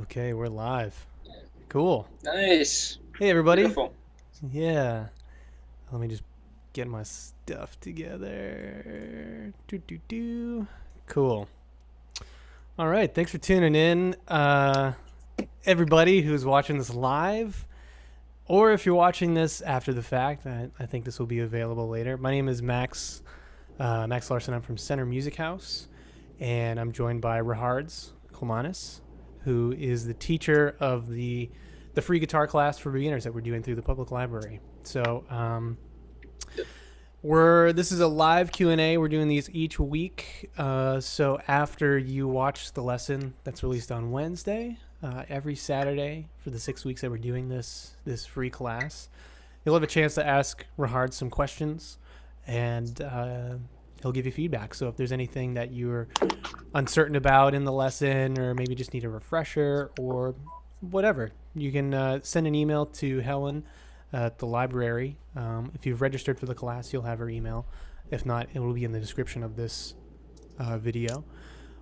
Okay, we're live. Cool. Nice. Hey, everybody. Beautiful. Yeah. Let me just get my stuff together. Do, do, do. Cool. All right. Thanks for tuning in. Everybody who's watching this live, or if you're watching this after the fact, I think this will be available later. My name is Max, Max Larson. I'm from Center Music House, and I'm joined by Rahards Kolmanis, who is the teacher of the free guitar class for beginners that we're doing through the public library. So we're this is a live Q&A. We're doing these each week. So after you watch the lesson that's released on Wednesday, every Saturday for the 6 weeks that we're doing this free class, you'll have a chance to ask Rahard some questions, and he'll give you feedback. So if there's anything that you're uncertain about in the lesson, or maybe just need a refresher, or whatever, you can send an email to Helen at the library. If you've registered for the class, you'll have her email. If not, it will be in the description of this video.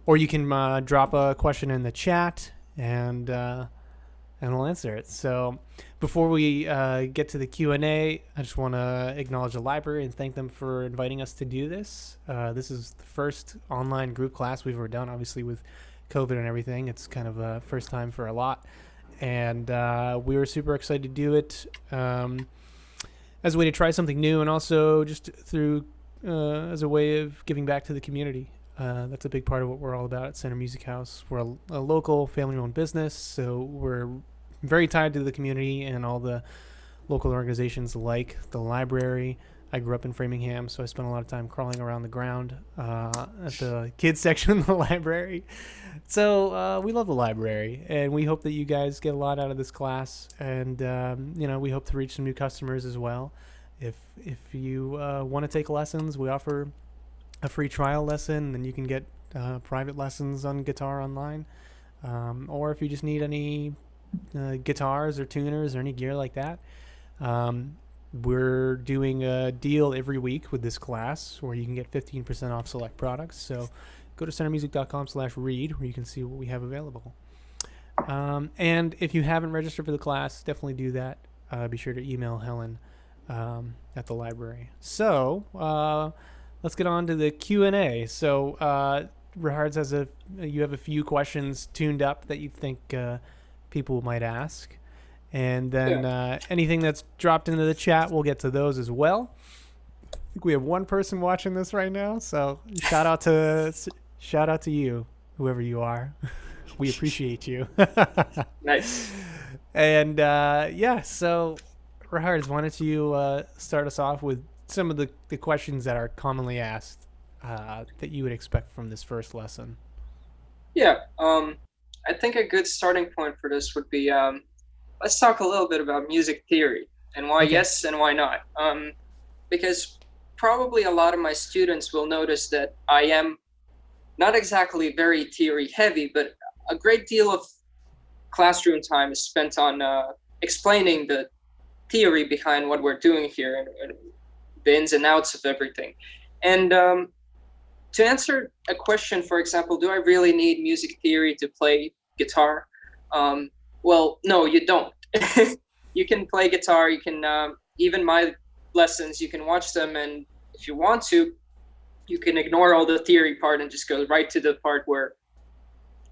Or you can drop a question in the chat, and we'll answer it. So before we get to the Q&A, I just want to acknowledge the library and thank them for inviting us to do this. This is the first online group class we've ever done. Obviously, with COVID and everything, it's kind of a first time for a lot. And we were super excited to do it as a way to try something new, and also just through as a way of giving back to the community. That's a big part of what we're all about at Center Music House. We're a local family-owned business, so we're very tied to the community and all the local organizations like the library. I grew up in Framingham, so I spent a lot of time crawling around the ground at the kids section of the library. So we love the library, and we hope that you guys get a lot out of this class. And we hope to reach some new customers as well. If you want to take lessons, we offer a free trial lesson, and you can get private lessons on guitar online. Or if you just need any guitars or tuners or any gear like that, we're doing a deal every week with this class where you can get 15% off select products. So go to centermusic.com/read where you can see what we have available. And if you haven't registered for the class, definitely do that. Be sure to email Helen at the library. So let's get on to the Q&A. So Rahards you have a few questions tuned up that you think people might ask. And then Yeah. anything that's dropped into the chat, we'll get to those as well. I think we have one person watching this right now, so shout out to you, whoever you are. We appreciate you. Nice. And so Rahards, why don't you start us off with some of the questions that are commonly asked that you would expect from this first lesson? Yeah. I think a good starting point for this would be let's talk a little bit about music theory and why Okay. yes and why not. Because probably a lot of my students will notice that I am not exactly very theory heavy, but a great deal of classroom time is spent on explaining the theory behind what we're doing here and the ins and outs of everything. And to answer a question, for example, do I really need music theory to play guitar? Well, no, you don't. You can play guitar. You can even my lessons. You can watch them, and if you want to, you can ignore all the theory part and just go right to the part where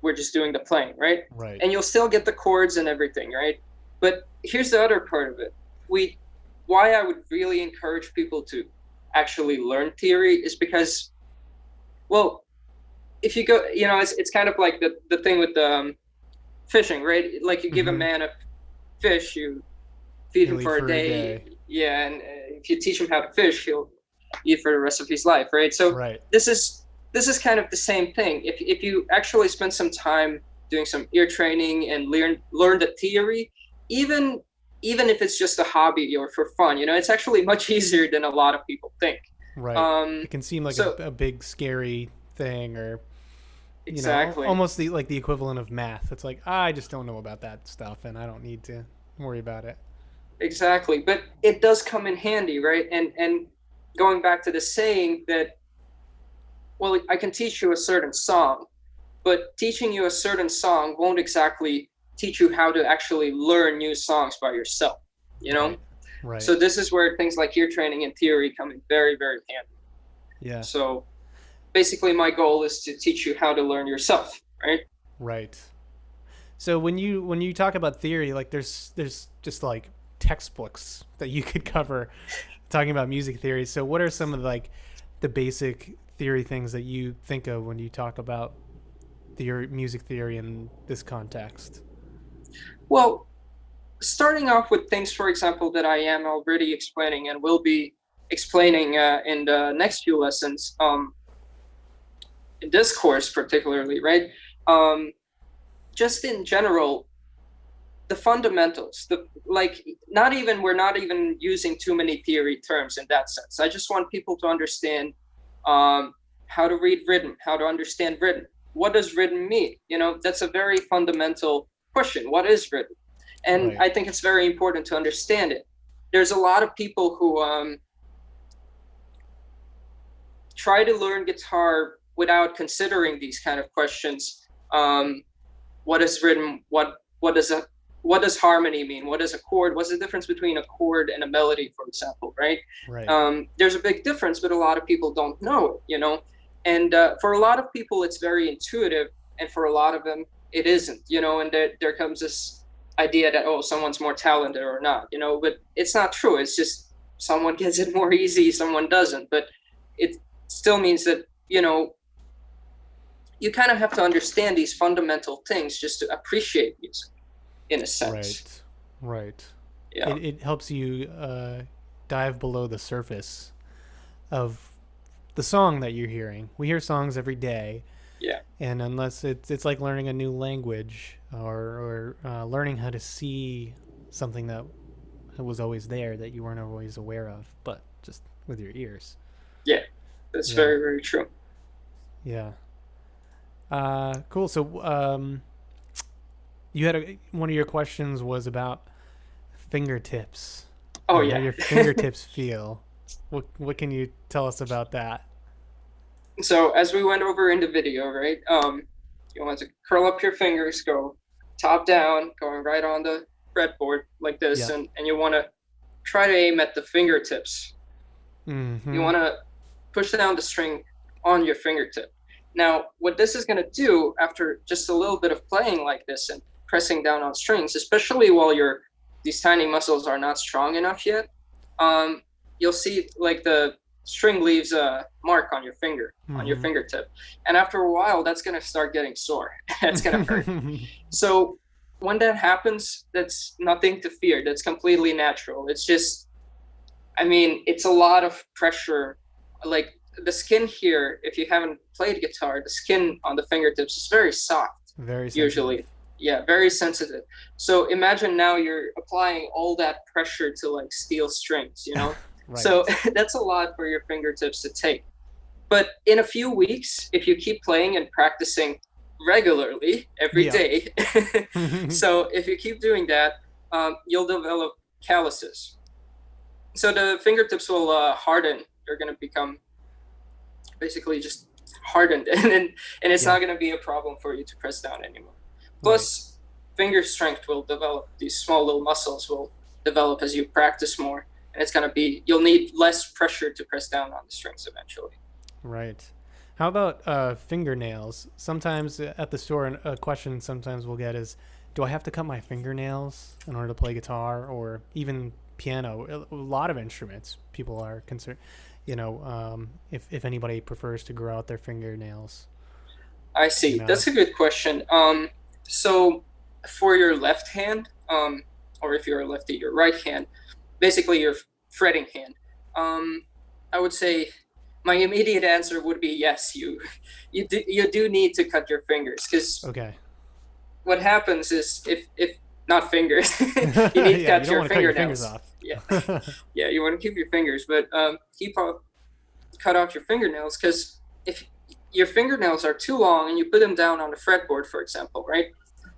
we're just doing the playing, right? Right. And you'll still get the chords and everything, right? But here's the other part of it. Why I would really encourage people to actually learn theory is because, well, if you go, it's kind of like the thing with the fishing, right? Like you give a Mm-hmm. man a fish, you feed He'll him eat for a for a day, day. yeah, and if you teach him how to fish, he'll eat for the rest of his life, right? So Right. this is kind of the same thing. If you actually spend some time doing some ear training and learn the theory, even even if it's just a hobby or for fun, it's actually much easier than a lot of people think. Right. Um, It can seem like so a big scary thing, or exactly, almost the equivalent of math. It's like, I just don't know about that stuff, and I don't need to worry about it. exactly. But it does come in handy, right? And going back to the saying that, well, I can teach you a certain song, but teaching you a certain song won't exactly teach you how to actually learn new songs by yourself, you know? Right. Right. So this is where things like ear training and theory come in very, very handy. Yeah. So basically my goal is to teach you how to learn yourself, right? Right. So when you talk about theory, like there's just like textbooks that you could cover talking about music theory. So what are some of like the basic theory things that you think of when you talk about theory, music theory in this context? Well, starting off with things, for example, that I am already explaining and will be explaining in the next few lessons, in this course particularly, right? Um, just in general, the fundamentals, the like, not even we're not even using too many theory terms in that sense. I just want people to understand um, how to read rhythm, how to understand rhythm. What does rhythm mean? You know, that's a very fundamental question. What is rhythm? And Right. I think it's very important to understand it. There's a lot of people who try to learn guitar without considering these kind of questions. Um, what is rhythm? What does harmony mean? What is a chord? What's the difference between a chord and a melody, for example, right? Right. There's a big difference, but a lot of people don't know it, you know. And for a lot of people, it's very intuitive, and for a lot of them, it isn't, you know. And there comes this idea that, oh, someone's more talented or not, you know. But it's not true. It's just someone gets it more easy, someone doesn't. But it still means that, you know, you kind of have to understand these fundamental things just to appreciate music in a sense. Right. Right. Yeah. It helps you dive below the surface of the song that you're hearing. We hear songs every day, Yeah. and unless it's like learning a new language or learning how to see something that was always there that you weren't always aware of, but just with your ears. Yeah. That's Yeah, very, very true. yeah. Cool. So, you had one of your questions was about fingertips Oh, and how yeah. your fingertips feel. What can you tell us about that? So as we went over in the video, right? You want to curl up your fingers, go top down, going right on the fretboard like this, Yep. and you want to try to aim at the fingertips. You Mm-hmm. want to push down the string on your fingertip. Now, what this is going to do after just a little bit of playing like this and pressing down on strings, especially while your these tiny muscles are not strong enough yet, um, you'll see like the string leaves a mark on your finger, on your Mm-hmm. fingertip, and after a while, that's going to start getting sore. That's going to hurt. So when that happens, that's nothing to fear. That's completely natural. It's just, I mean, it's a lot of pressure. Like the skin here, if you haven't played guitar, the skin on the fingertips is very soft, Very sensitive. usually. Yeah, very sensitive. So imagine now you're applying all that pressure to like steel strings, you know? So Right. that's a lot for your fingertips to take. But in a few weeks, if you keep playing and practicing regularly every Yep. day, so if you keep doing that, you'll develop calluses. So the fingertips will harden. They're going to become basically just hardened, and it's Yeah. not going to be a problem for you to press down anymore. Right. Plus, finger strength will develop. These small little muscles will develop as you practice more, and it's going to be, you'll need less pressure to press down on the strings eventually. Right. How about fingernails? Sometimes at the store, a question sometimes we'll get is, do I have to cut my fingernails in order to play guitar or even piano? A lot of instruments, people are concerned, if anybody prefers to grow out their fingernails, I you see. know? That's a good question. So for your left hand, or if you're a lefty, your right hand, basically your fretting hand, um, I would say my immediate answer would be yes. You do need to cut your fingers, because Okay. what happens is, if not fingers, you need to Yeah, you cut don't your want to cut your fingers fingernails. off. Yeah, yeah, you want to keep your fingers, but cut off your fingernails, because if your fingernails are too long and you put them down on the fretboard, for example, right?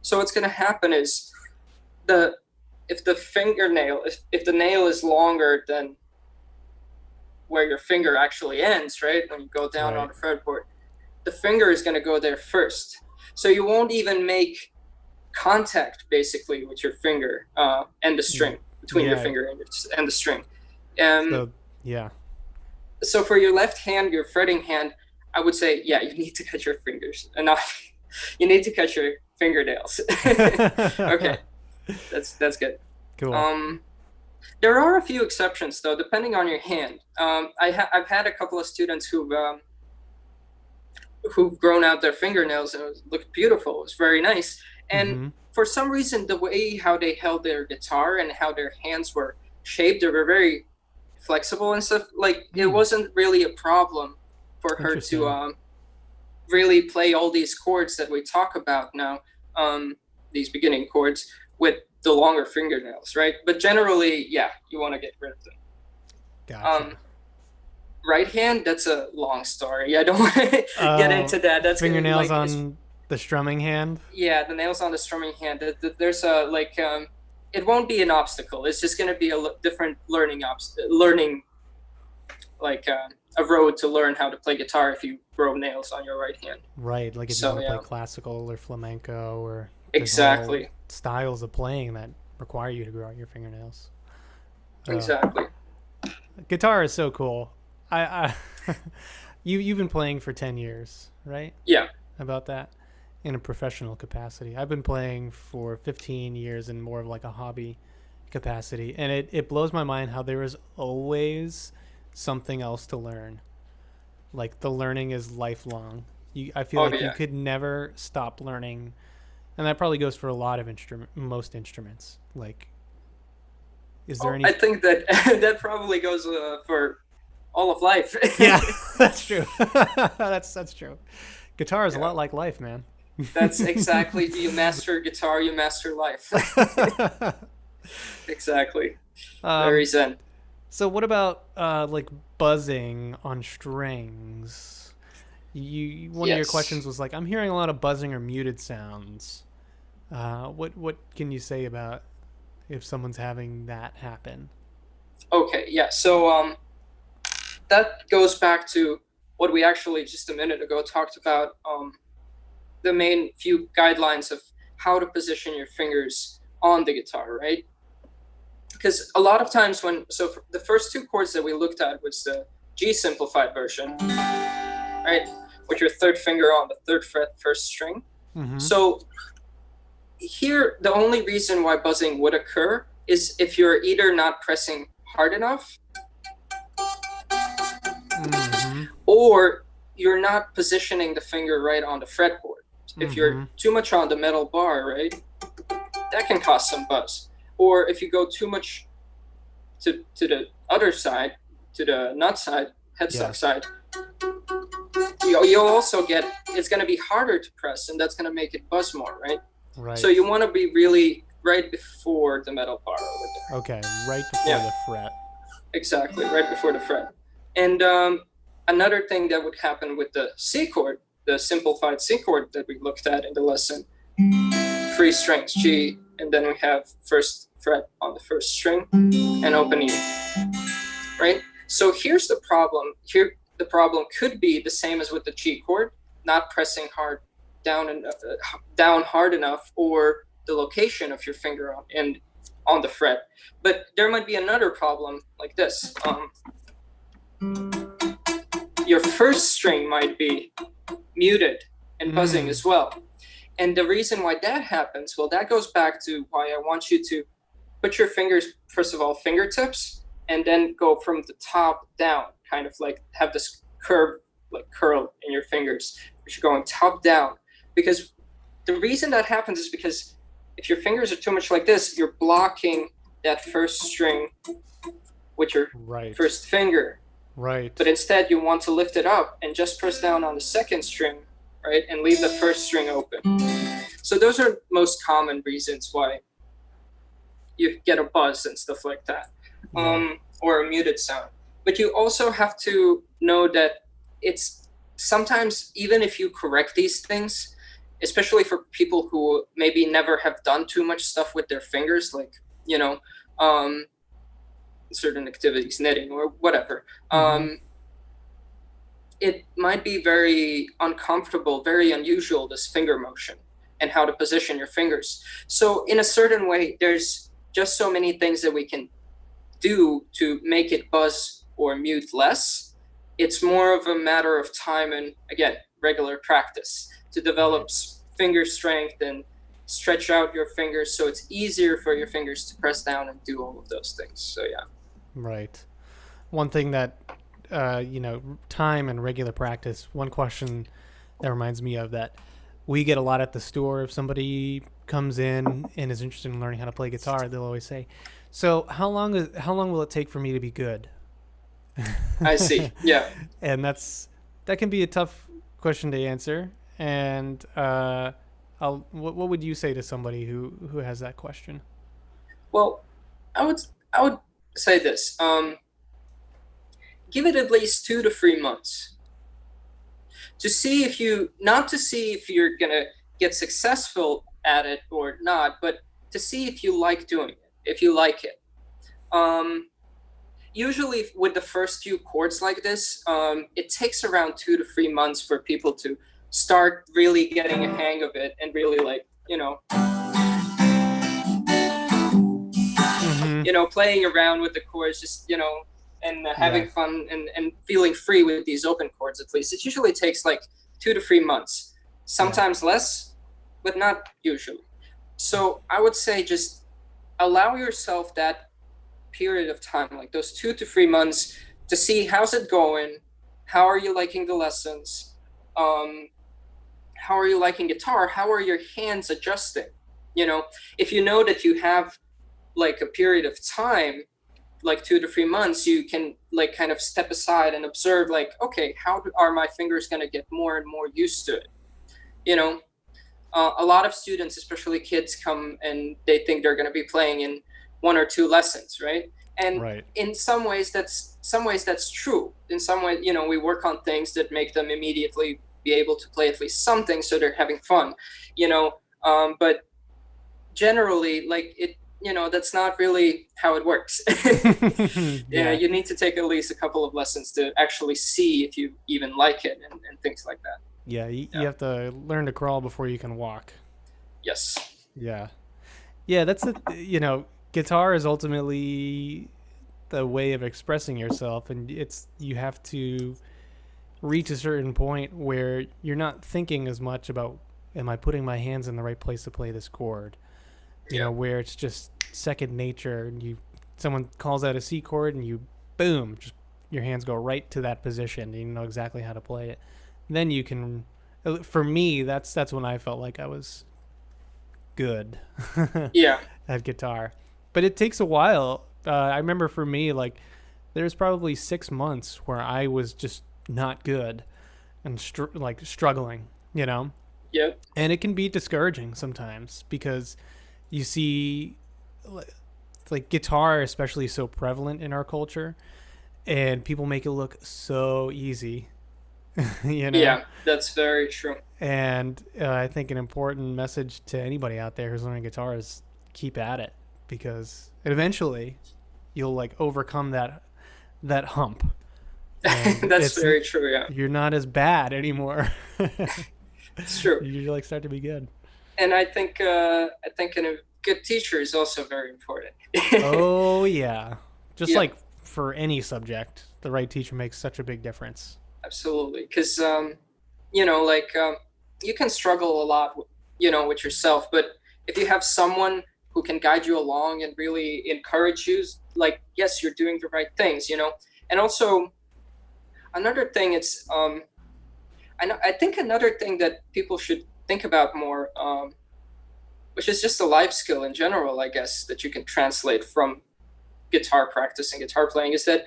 So what's going to happen is, the if the fingernail if the nail is longer than where your finger actually ends, right? When you go down on Right. the fretboard, the finger is going to go there first. So you won't even make contact basically with your finger and the string, between your Yeah. finger and the string. Um, So yeah. so for your left hand, your fretting hand, I would say, yeah, you need to cut your fingers, and not you need to cut your fingernails. Okay, that's good. Cool. Um, there are a few exceptions though, depending on your hand. I've had a couple of students who've grown out their fingernails and it looked beautiful. It was very nice. And Mm-hmm. for some reason, the way how they held their guitar and how their hands were shaped, they were very flexible and stuff. Like it Hmm. wasn't really a problem for her to Interesting. really play all these chords that we talk about now, these beginning chords with the longer fingernails, right? But generally, yeah, you want to get rid of them. Um, Gotcha. right hand, that's a long story. I don't want to get into that. That's gonna Fingernails like it's on the strumming hand. yeah, the nails on the strumming hand. There's a like it won't be an obstacle. It's just gonna be a different learning like a road to learn how to play guitar if you grow nails on your right hand. Right, like if you want So to play yeah, classical or flamenco, or there's whole exactly, styles of playing that require you to grow out your fingernails. Uh, exactly. Guitar is so cool. I you've been playing for 10 years, right? Yeah. About that in a professional capacity. I've been playing for 15 years in more of like a hobby capacity, and it blows my mind how there is always something else to learn. Like the learning is lifelong. I feel Oh like you yeah. could never stop learning, and that probably goes for a lot of most instruments. Like, is there Oh, any? I think that that probably goes for all of life. Yeah, that's true. That's true. Guitar is a Yeah, lot like life, man. that's exactly. You master guitar, you master life. Exactly. Very um, zen. so what about like buzzing on strings? One of your questions Yes. was like, I'm hearing a lot of buzzing or muted sounds. What can you say about if someone's having that happen? Okay. Yeah. So that goes back to what we actually just a minute ago talked about. The main few guidelines of how to position your fingers on the guitar, right? Because a lot of times the first two chords that we looked at was the G simplified version, right? With your third finger on the third fret, first string. Mm-hmm. So here, the only reason why buzzing would occur is if you're either not pressing hard enough Mm-hmm. or you're not positioning the finger right on the fretboard. If you're Mm-hmm. too much on the metal bar, right, that can cause some buzz. Or if you go too much to the other side, to the nut side, Yeah. headstock side, you'll also get, it's going to be harder to press, and that's going to make it buzz more, right? So Right. you want to be really right before the metal bar over there. Okay. Right before Yeah, the fret. exactly, right before the fret. And another thing that would happen with the C chord, the simplified C chord that we looked at in the lesson, three strings, G, and then we have first fret on the first string and open E, right? So here's the problem. Here, the problem could be the same as with the G chord, not pressing hard down and down hard enough, or the location of your finger on the fret. But there might be another problem like this. Your first string might be muted and buzzing Mm. as well. And the reason why that happens, well, that goes back to why I want you to put your fingers, first of all, fingertips, and then go from the top down, kind of like have this curve, like curl in your fingers, but you're going top down. Because the reason that happens is because if your fingers are too much like this, you're blocking that first string with your Right. first finger. Right. But instead, you want to lift it up and just press down on the second string, right? And leave the first string open. So those are most common reasons why you get a buzz and stuff like that, Yeah. or a muted sound. But you also have to know that it's sometimes, even if you correct these things, especially for people who maybe never have done too much stuff with their fingers, like, you know, um, certain activities, knitting or whatever, Mm-hmm. it might be very uncomfortable, very unusual, this finger motion. and how to position your fingers. So in a certain way, there's just so many things that we can do to make it buzz or mute less. It's more of a matter of time and, again, regular practice to develop Right. finger strength and stretch out your fingers so it's easier for your fingers to press down and do all of those things. So yeah. Right. One thing that, time and regular practice. One question that reminds me of that we get a lot at the store. If somebody comes in and is interested in learning how to play guitar, they'll always say, "So how long will it take for me to be good?" I see. Yeah. And that can be a tough question to answer. And what would you say to somebody who has that question? Well, I would I would say this. Give it at least 2 to 3 months to see if you not to see if you're gonna get successful at it or not, but to see if you like doing it, if you like it. Um, Usually, with the first few chords like this, it takes around 2 to 3 months for people to start really getting a hang of it and really like Mm-hmm. playing around with the chords, just and Yeah. having fun and feeling free with these open chords. At least it usually takes like 2 to 3 months, Yeah. sometimes less, but not usually. So I would say just allow yourself that period of time, like those 2 to 3 months, to see how's it going, how are you liking the lessons, um, how are you liking guitar, how are your hands adjusting. If you know that you have like a period of time like 2 to 3 months, you can like kind of step aside and observe like, okay, how are my fingers going to get more and more used to it. you know a lot of students, especially kids, come and they think they're going to be playing in 1 or 2 lessons, right? And Right. in some ways that's true. In some way, we work on things that make them immediately be able to play at least something, so they're having fun. you know but generally, like, that's not really how it works. Yeah, Yeah. you need to take at least a couple of lessons to actually see if you even like it, and things like that. Yeah. You Yeah. have to learn to crawl before you can walk. Yes. Yeah. Yeah. That's the guitar is ultimately the way of expressing yourself, and you have to reach a certain point where you're not thinking as much about, am I putting my hands in the right place to play this chord? Yeah. Where it's just second nature, and someone calls out a C chord and you boom, just your hands go right to that position and you know exactly how to play it. Then you can, for me, that's when I felt like I was good Yeah. at guitar. But it takes a while. I remember for me, like, there's probably 6 months where I was just not good and like struggling, you know? Yep. And it can be discouraging sometimes because you see, like, guitar, especially, so prevalent in our culture, and people make it look so easy, you know? Yeah, that's very true. And I think an important message to anybody out there who's learning guitar is keep at it, because eventually you'll like overcome that hump, and That's very true. Yeah, you're not as bad anymore. it's true. You like start to be good. And I think a good teacher is also very important. Oh yeah, just Yeah, like for any subject, the right teacher makes such a big difference. absolutely. Because like, you can struggle a lot, with yourself, but if you have someone who can guide you along and really encourage you, like, yes, you're doing the right things. And also another thing, I think another thing that people should think about more, which is just a life skill in general, I guess, that you can translate from guitar practice and guitar playing, is that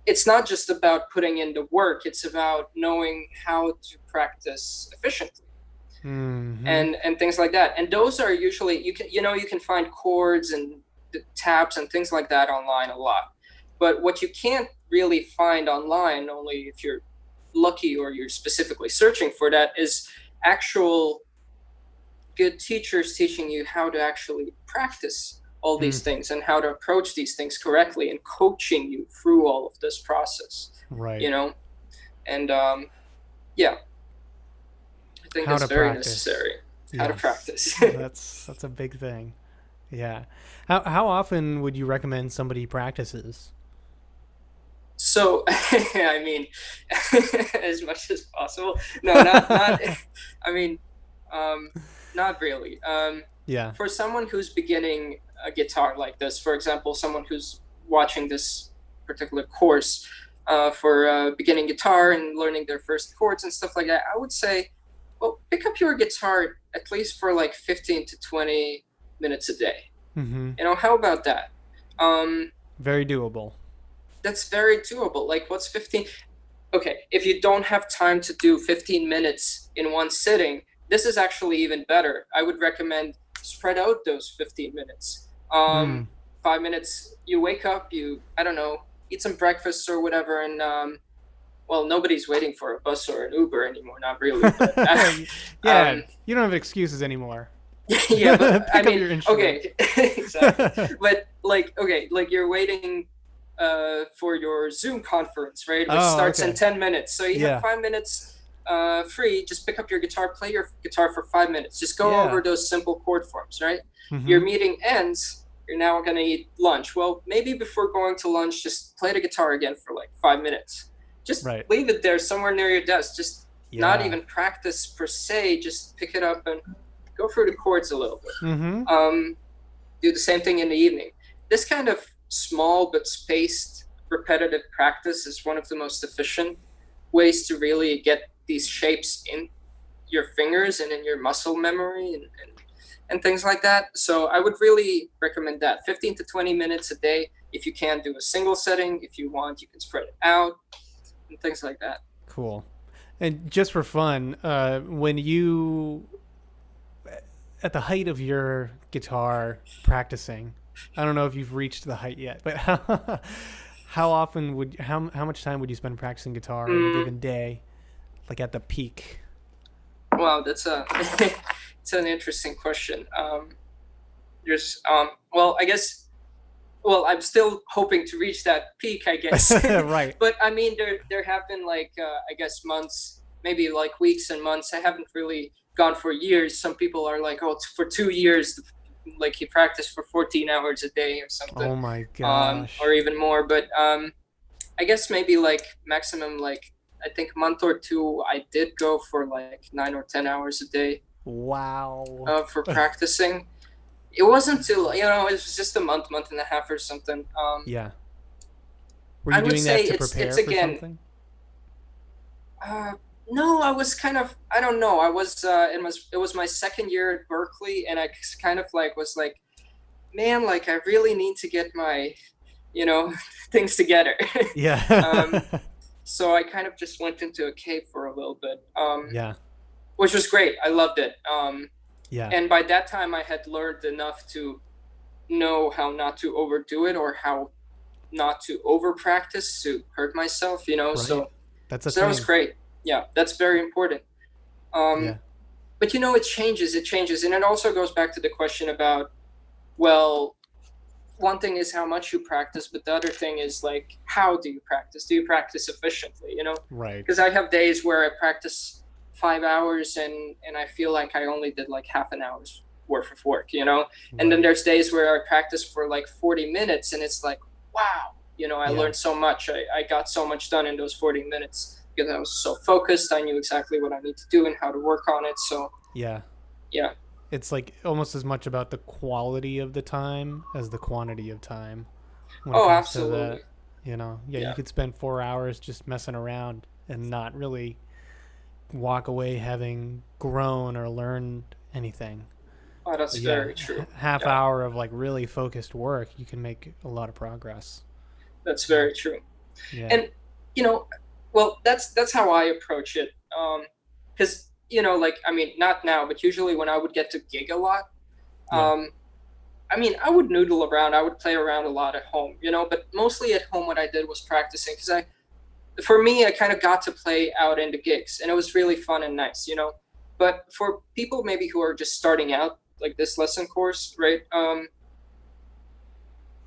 it's not just about putting in the work, it's about knowing how to practice efficiently Mm-hmm. and things like that. And those are usually, you can find chords and the tabs and things like that online a lot. But what you can't really find online, only if you're lucky or you're specifically searching for that, is actual good teachers teaching you how to actually practice all Mm, these things and how to approach these things correctly, and coaching you through all of this process. you right. know and yeah, I think How that's to very practice. necessary. how to Yes, practice. that's a big thing. Yeah. How often would you recommend somebody practices? So, I mean, as much as possible. No, not. I mean, um, not really. Yeah. For someone who's beginning a guitar like this, for example, someone who's watching this particular course for beginning guitar and learning their first chords and stuff like that, I would say, well, pick up your guitar at least for like 15 to 20 minutes a day. Mm-hmm. How about that? Um, Very doable. that's very doable. Like, what's 15? Okay, if you don't have time to do 15 minutes in one sitting, this is actually even better. I would recommend spread out those 15 minutes. Mm. 5 minutes, you wake up, I don't know, eat some breakfast or whatever, and well, nobody's waiting for a bus or an Uber anymore, not really, but Yeah, you don't have excuses anymore. yeah, but I Pick up mean, your instrument. okay, exactly. But like, okay, like you're waiting for your Zoom conference, right? Which Oh, starts in okay. 10 minutes. So you have Yeah. 5 minutes free. Just pick up your guitar, play your guitar for 5 minutes. Just go Yeah. over those simple chord forms, right? Your Mm-hmm. meeting ends. You're now going to eat lunch. Well, maybe before going to lunch, just play the guitar again for like 5 minutes. Just Right. leave it there somewhere near your desk. Just not Yeah. even practice per se. Just pick it up and go through the chords a little bit. Mm-hmm. Do the same thing in the evening. This kind of small but spaced repetitive practice is one of the most efficient ways to really get these shapes in your fingers and in your muscle memory and things like that. So I would really recommend that 15 to 20 minutes a day. If you can do a single setting, if you want, you can spread it out and things like that. Cool. And just for fun, when you at the height of your guitar practicing, I don't know if you've reached the height yet, but how often would how much time would you spend practicing guitar in a Mm, given day, like at the peak? wow, that's a it's an interesting question. There's well, I guess well, I'm still hoping to reach that peak, I guess. Right. But I mean, there have been like I guess months, maybe like weeks and months. I haven't really gone for years. Some people are like, oh, for 2 years, like he practiced for 14 hours a day or something, Oh my or gosh. even more. But I guess maybe like maximum like I think month or two. I did go for like 9 or 10 hours a day Wow. for practicing. It wasn't too, it was just a month and a half or something. Yeah. Were I you would doing say that to it's prepare for again, something? uh, no, I was kind of, I don't know. It was my second year at Berkeley, and I kind of like was like, man, like I really need to get my, you know, things together. um, Yeah. so I kind of just went into a cave for a little bit, Yeah. which was great. I loved it. Yeah. And by that time, I had learned enough to know how not to overdo it or how not to over practice to hurt myself, Right. so That's a so that was thing. great. Yeah, that's very important. um Yeah. but it changes, and it also goes back to the question about, well, one thing is how much you practice, but the other thing is like, how do you practice efficiently, because Right. I have days where I practice 5 hours and I feel like I only did like half an hour's worth of work, and then Right. there's days where I practice for like 40 minutes and it's like, wow, I Yeah. learned so much. I got so much done in those 40 minutes because I was so focused. I knew exactly what I need to do and how to work on it. So Yeah. yeah. It's like almost as much about the quality of the time as the quantity of time when it Oh, comes to that. absolutely. Yeah, you Yeah. could spend 4 hours just messing around and not really walk away having grown or learned anything. Oh, that's But yeah, very true. half Yeah, hour of like really focused work, you can make a lot of progress. that's Yeah. very true. Yeah. And you know, well, that's how I approach it. Because like, I mean, not now, but usually when I would get to gig a lot, Yeah. um, I mean, I would noodle around. I would play around a lot at home, but mostly at home, what I did was practicing because for me, I kind of got to play out in the gigs, and it was really fun and nice. But for people maybe who are just starting out, like this lesson course, right?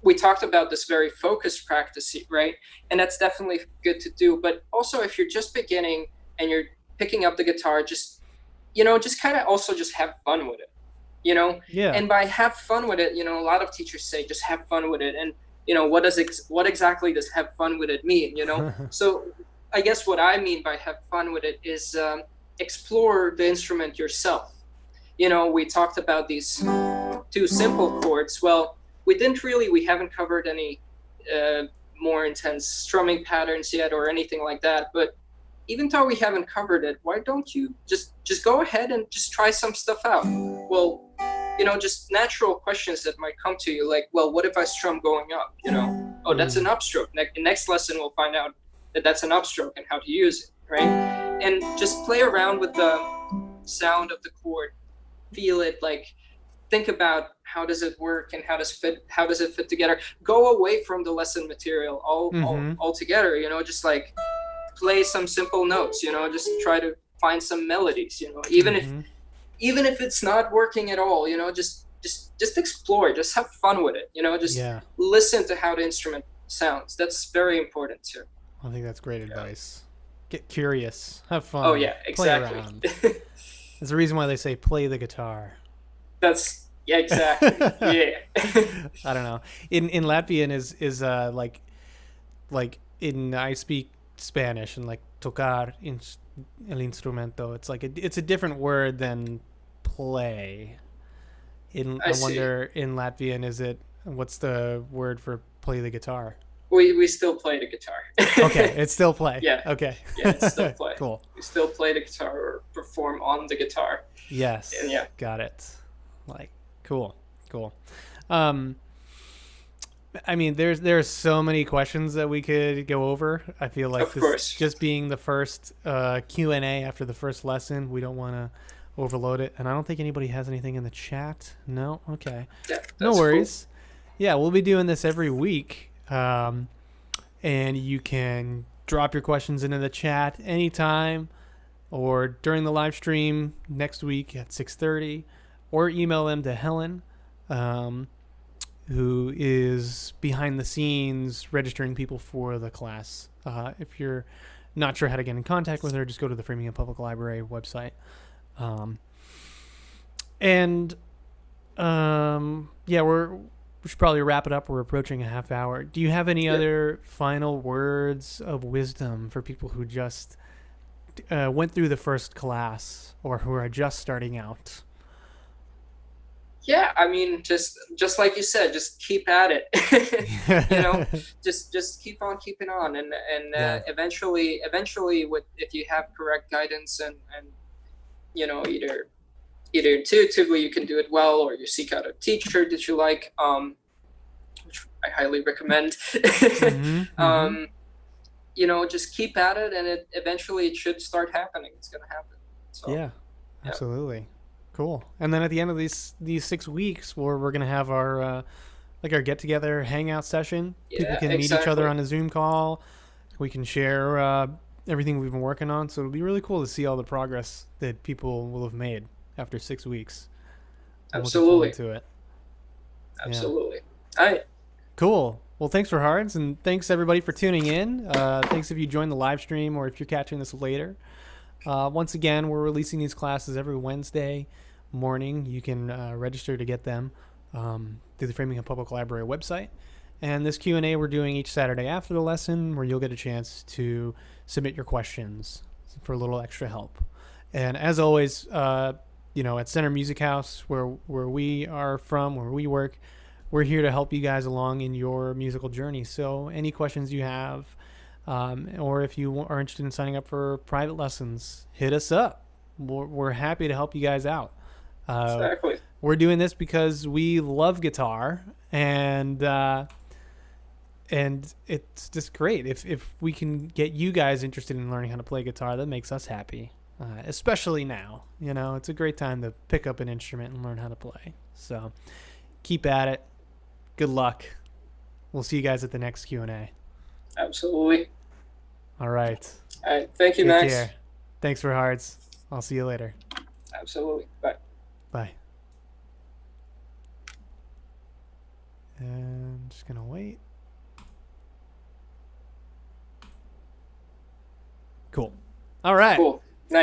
We talked about this very focused practice, right? And that's definitely good to do. But also, if you're just beginning and you're picking up the guitar, just just kind of also just have fun with it, you know. Yeah. And by have fun with it, a lot of teachers say just have fun with it, and what exactly does have fun with it mean, So I guess what I mean by have fun with it is explore the instrument yourself. We talked about these two simple chords. Well, we haven't covered any uh, more intense strumming patterns yet or anything like that, but even though we haven't covered it, why don't you just go ahead and just try some stuff out? Well, just natural questions that might come to you, like, well, what if I strum going up? Oh, that's an upstroke. Next lesson, we'll find out that that's an upstroke and how to use it, right? And just play around with the sound of the chord, feel it, like think about how does it work and how does it fit together. Go away from the lesson material altogether, just like play some simple notes, just try to find some melodies, even if it's not working at all, just explore, just have fun with it, just Yeah. listen to how the instrument sounds. That's very important too. I think that's great advice. Get curious, have Oh fun, yeah, play exactly. around. There's a reason why they say play the guitar. That's yeah, exactly. Yeah. I don't know. In Latvian is like in I speak Spanish and like tocar el instrumento. It's like it's a different word than play. I I see. wonder in Latvian is it what's the word for play the guitar? We still play the Okay, guitar. it's still play. Yeah, Okay. yeah, it's still play. Cool. We still play the guitar or perform on the guitar. And Yes. yeah, Got it. Like cool. Cool. Um I mean, there's so many questions that we could go over. I feel like of this course. just being the first Q&A after the first lesson, we don't want to overload it. And I don't think anybody has anything in the chat. No, okay, Yeah, no that's cool. worries. Yeah, we'll be doing this every week, and you can drop your questions into the chat anytime, or during the live stream next week at 6:30, or email them to Helen. Um, who is behind the scenes registering people for the class. If you're not sure how to get in contact with her, just go to the Framingham Public Library website. Um, and yeah, we should probably wrap it up. We're approaching a half hour. Do you have any Yeah. other final words of wisdom for people who just went through the first class or who are just starting out? Yeah, I mean, just like you said, just keep at it. you know, just keep on keeping on, and Yeah. eventually, with if you have correct guidance and either intuitively you can do it well, or you seek out a teacher that you like, which I highly recommend. Mm-hmm. Mm-hmm. Just keep at it, and it should start happening. It's gonna happen. So Yeah, yeah, absolutely. Cool. And then at the end of these 6 weeks, where we're gonna have our like our get together hangout session. People yeah, can meet each other exactly, on a Zoom call. We can share everything we've been working on. So it'll be really cool to see all the progress that people will have made after 6 weeks. I'm looking forward absolutely, to it. Yeah. absolutely. All right, Cool. Well, thanks for Hards, and thanks everybody for tuning in. Thanks if you joined the live stream or if you're catching this later. Once again, we're releasing these classes every Wednesday morning. You can register to get them through the Framingham Public Library website. And this Q&A we're doing each Saturday after the lesson, where you'll get a chance to submit your questions for a little extra help. And as always, at Center Music House, where we are from, where we work, we're here to help you guys along in your musical journey. So any questions you have, or if you are interested in signing up for private lessons, hit us up. We're happy to help you guys out. exactly. We're doing this because we love guitar, and it's just great. If we can get you guys interested in learning how to play guitar, that makes us happy. Especially now, it's a great time to pick up an instrument and learn how to play. So keep at it. Good luck. We'll see you guys at the next Q&A. Absolutely. All right. All right. Thank you, Take Max. care. Thanks for Hards. I'll see you later. Absolutely. Bye. Bye. And just going to wait. Cool. All right. Cool.